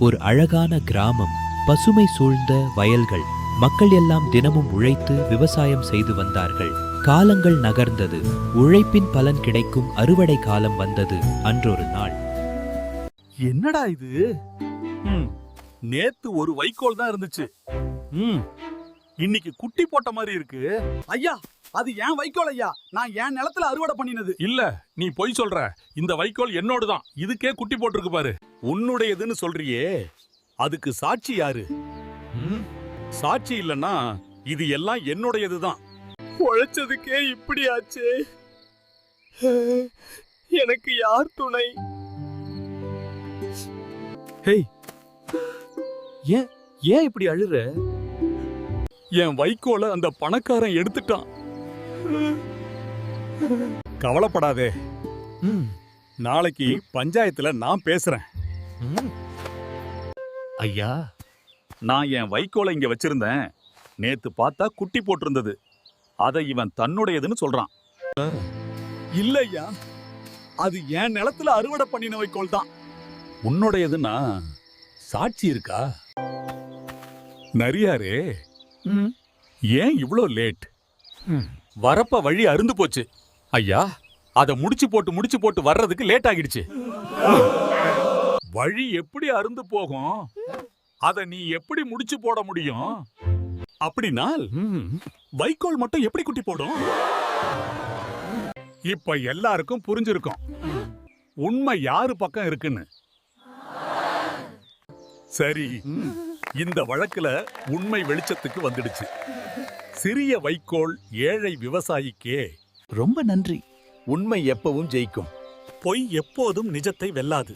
ஒரு அழகான கிராமம், பசுமை சூழ்ந்த வயல்கள். மக்கள் எல்லாம் தினமும் உழைத்து விவசாயம் செய்து வந்தார்கள். காலங்கள் நகர்ந்தது. உழைப்பின் பலன் கிடைக்கும் அறுவடை காலம் வந்தது. அன்றொரு நாள். என்னடா இது? நேத்து ஒரு வைக்கோல் தான் இருந்துச்சு. இன்னைக்கு குட்டி போட்ட மாதிரி இருக்கு. ஐயா, அது ஏன் வைக்கோல் ஐயா. நான் என் நிலத்துல அறுவடை பண்ணினது. இல்ல, நீ பொய் சொல்ற. இந்த வைக்கோல் என்னோடுதான். இதுக்கே குட்டி போட்டிருக்கு பாரு. உன்னுடையதுன்னு சொல்றியே, அதுக்கு சாட்சி யாரு? சாட்சி இல்லன்னா இது எல்லாம் என்னுடையதுதான். உழைச்சதுக்கே இப்படி ஆச்சு. எனக்கு யார் துணை? ஹேய், ஏன் ஏன் இப்படி அழுற? என் வைக்கோல அந்த பணக்காரன் எடுத்துட்டான். கவலைப்படாதே, நாளைக்கு பஞ்சாயத்துல நான் பேசுறேன். ஐயா, நான் என் வைக்கோலை இங்க வச்சிருந்தேன். நேத்து பார்த்தா குட்டி போட்டிருந்தது. அதை இவன் தன்னுடையதுன்னு சொல்றான். இல்லையா, அது என் நிலத்துல அறுவடை பண்ணின வைக்கோல் தான். உன்னுடையதுன்னா சாட்சி இருக்கா? நரியாரே, ஏன் இவ்ளோ லேட்? வரப்ப வழி அருந்து போச்சு. ஐயா, அத முடிச்சு போட்டு வர்றதுக்கு லேட் ஆகிடுச்சு. வழி எப்படி அருந்து போகும்? அத நீ எப்படி முடிச்சு போட முடியும்? அப்படினால் வைக்கோல் மட்டும் எப்படி குட்டி போடும்? இப்ப எல்லாருக்கும் புரிஞ்சிருக்கும் உண்மை யாரு பக்கம் இருக்குன்னு. சரி, இந்த வழக்குல உண்மை வெளிச்சத்துக்கு வந்துடுச்சு. சிறிய வைக்கோல் ஏழை விவசாயிக்கே. ரொம்ப நன்றி. உண்மை எப்பவும் ஜெயிக்கும். பொய் எப்போதும் நிஜத்தை வெல்லாது.